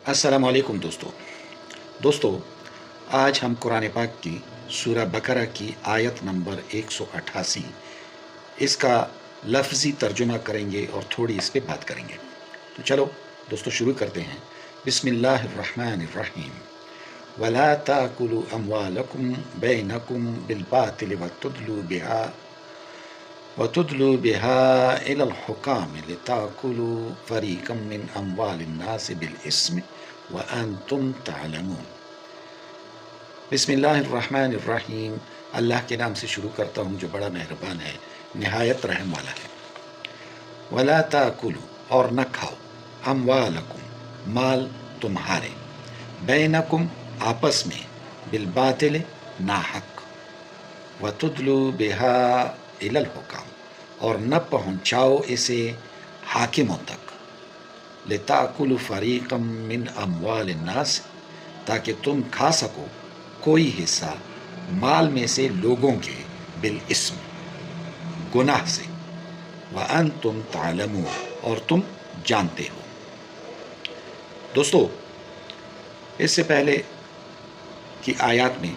السلام علیکم دوستو آج ہم قرآن پاک کی سورہ بقرہ کی آیت نمبر 188 اس کا لفظی ترجمہ کریں گے اور تھوڑی اس پہ بات کریں گے. تو چلو دوستو شروع کرتے ہیں. بسم اللہ الرحمن الرحیم. وَلَا تَأْكُلُوا أَمْوَالَكُمْ بَيْنَكُمْ بِالْبَاطِلِ وَتُدْلُوا بِهَا إِلَى الْحُكَامِ لِتَأْكُلُوا فَرِيقًا مِّنْ أَمْوَالِ النَّاسِ بِالْإِثْمِ وَأَنْتُمْ تَعْلَمُونَ. بسم اللہ الرحمن الرحیم. اللہ کے نام سے شروع کرتا ہوں جو بڑا مہربان ہے نہایت رحم والا ہے. وَلَا تَأْكُلُوا اور نہ کھاؤ أَمْوَالَكُمْ مال تمہارے بینکم آپس میں بالباطل ناحق وَتُدْلُوا بِهَا إِلَى الْحُكَامِ اور نہ پہنچاؤ اسے حاکموں تک لِتَأْكُلُوا فَرِيقًا مِّنْ أَمْوَالِ النَّاسِ تاکہ تم کھا سکو کوئی حصہ مال میں سے لوگوں کے بالاسم گناہ سے وَأَنْتُمْ تَعْلَمُونَ اور تم جانتے ہو. دوستو اس سے پہلے کی آیات میں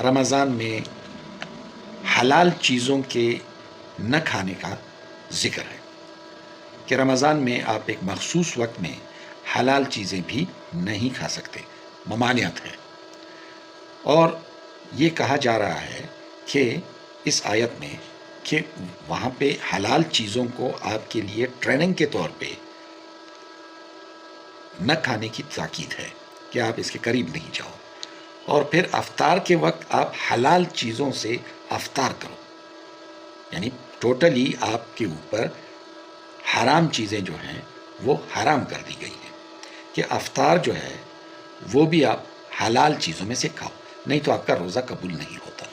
رمضان میں حلال چیزوں کے نہ کھانے کا ذکر ہے کہ رمضان میں آپ ایک مخصوص وقت میں حلال چیزیں بھی نہیں کھا سکتے، ممانعت ہے. اور یہ کہا جا رہا ہے کہ اس آیت میں کہ وہاں پہ حلال چیزوں کو آپ کے لیے ٹریننگ کے طور پہ نہ کھانے کی تاکید ہے کہ آپ اس کے قریب نہیں جاؤ، اور پھر افطار کے وقت آپ حلال چیزوں سے افطار کرو. یعنی ٹوٹلی آپ کے اوپر حرام چیزیں جو ہیں وہ حرام کر دی گئی ہیں کہ افطار جو ہے وہ بھی آپ حلال چیزوں میں سے کھاؤ، نہیں تو آپ کا روزہ قبول نہیں ہوتا.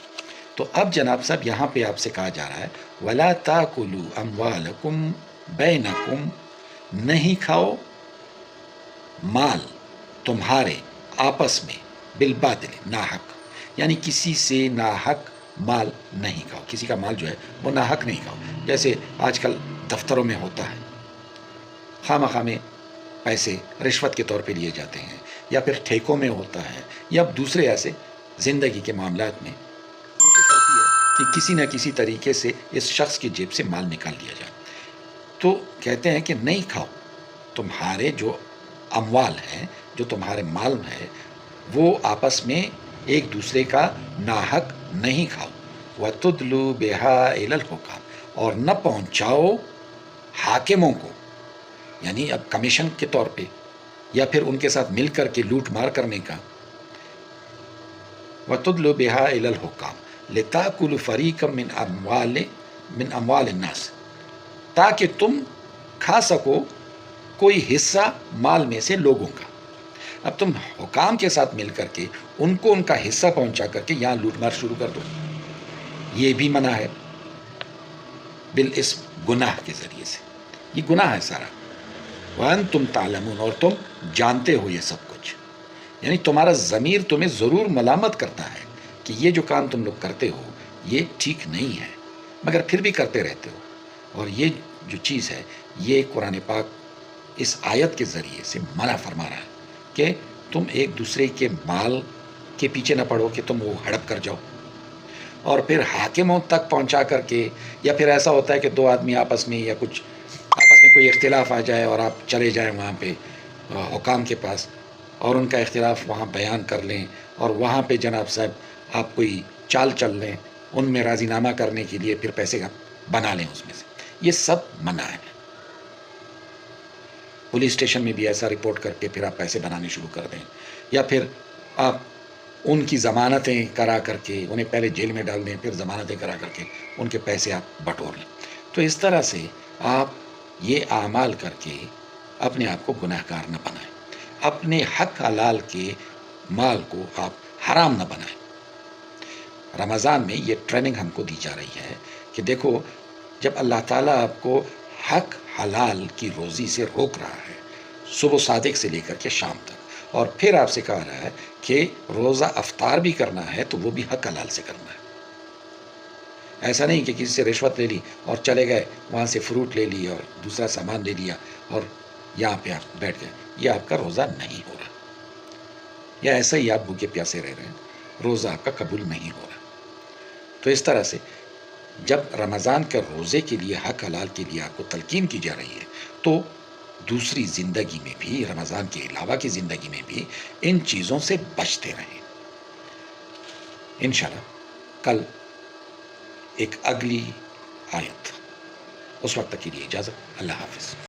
تو اب جناب صاحب یہاں پہ آپ سے کہا جا رہا ہے وَلَا تَأْكُلُوا أَمْوَالَكُمْ بَيْنَكُمْ نہیں کھاؤ مال تمہارے آپس میں بالباطل ناحق، یعنی کسی سے ناحق مال نہیں کھاؤ، کسی کا مال جو ہے وہ ناحق نہیں کھاؤ. جیسے آج کل دفتروں میں ہوتا ہے خواہ مخواہ میں پیسے رشوت کے طور پہ لیے جاتے ہیں، یا پھر ٹھیکوں میں ہوتا ہے، یا دوسرے ایسے زندگی کے معاملات میں کوشش ہوتی ہے کہ کسی نہ کسی طریقے سے اس شخص کی جیب سے مال نکال لیا جائے. تو کہتے ہیں کہ نہیں کھاؤ، تمہارے جو اموال ہیں، جو تمہارے مال ہے، وہ آپس میں ایک دوسرے کا ناحق نہیں کھاؤ. وَتُدْلُوا بِهَا إِلَى الْحُكَامِ اور نہ پہنچاؤ حاکموں کو، یعنی اب کمیشن کے طور پہ یا پھر ان کے ساتھ مل کر کے لوٹ مار کرنے کا. وَتُدْلُوا بِهَا إِلَى الْحُكَامِ لِتَأْكُلُوا فَرِيقًا مِّنْ أَمْوَالِ النَّاسِ تاکہ تم کھا سکو کوئی حصہ مال میں سے لوگوں کا. اب تم حکام کے ساتھ مل کر کے ان کو ان کا حصہ پہنچا کر کے یہاں لوٹ مار شروع کر دو، یہ بھی منع ہے بالاسم گناہ کے ذریعے سے. یہ گناہ ہے سارا. وَأَنْتُمْ تَعْلَمُونَ اور تم جانتے ہو یہ سب کچھ. یعنی تمہارا ضمیر تمہیں ضرور ملامت کرتا ہے کہ یہ جو کام تم لوگ کرتے ہو یہ ٹھیک نہیں ہے، مگر پھر بھی کرتے رہتے ہو. اور یہ جو چیز ہے یہ قرآن پاک اس آیت کے ذریعے سے منع فرما رہا ہے کہ تم ایک دوسرے کے مال کے پیچھے نہ پڑو کہ تم وہ ہڑپ کر جاؤ، اور پھر حاکموں تک پہنچا کر کے، یا پھر ایسا ہوتا ہے کہ دو آدمی آپس میں یا کچھ آپس میں کوئی اختلاف آ جائے اور آپ چلے جائیں وہاں پہ حکام کے پاس اور ان کا اختلاف وہاں بیان کر لیں، اور وہاں پہ جناب صاحب آپ کوئی چال چل لیں ان میں راضی نامہ کرنے کے لیے، پھر پیسے بنا لیں اس میں سے. یہ سب منع ہے. پولیس اسٹیشن میں بھی ایسا رپورٹ کر کے پھر آپ پیسے بنانے شروع کر دیں، یا پھر آپ ان کی ضمانتیں کرا کر کے انہیں پہلے جیل میں ڈال دیں، پھر ضمانتیں کرا کر کے ان کے پیسے آپ بٹور لیں. تو اس طرح سے آپ یہ اعمال کر کے اپنے آپ کو گناہ گار نہ بنائیں، اپنے حق حلال کے مال کو آپ حرام نہ بنائیں. رمضان میں یہ ٹریننگ ہم کو دی جا رہی ہے کہ دیکھو جب اللہ تعالیٰ آپ کو حق حلال کی روزی سے روک رہا ہے صبح صادق سے لے کر کے شام تک، اور پھر آپ سے کہا رہا ہے کہ روزہ افطار بھی کرنا ہے تو وہ بھی حق حلال سے کرنا ہے. ایسا نہیں کہ کسی سے رشوت لے لی اور چلے گئے وہاں سے فروٹ لے لی اور دوسرا سامان لے لیا اور یہاں پہ آپ بیٹھ گئے. یہ آپ کا روزہ نہیں ہو رہا. یا ایسا ہی آپ بھوکے پیاسے رہ رہے ہیں، روزہ آپ کا قبول نہیں ہو رہا. تو اس طرح سے جب رمضان کے روزے کے لیے، حق حلال کے لیے آپ کو تلقین کی جا رہی ہے، تو دوسری زندگی میں بھی، رمضان کے علاوہ کی زندگی میں بھی ان چیزوں سے بچتے رہیں. انشاءاللہ کل ایک اگلی آیت، اس وقت تک کے لیے اجازت. اللہ حافظ.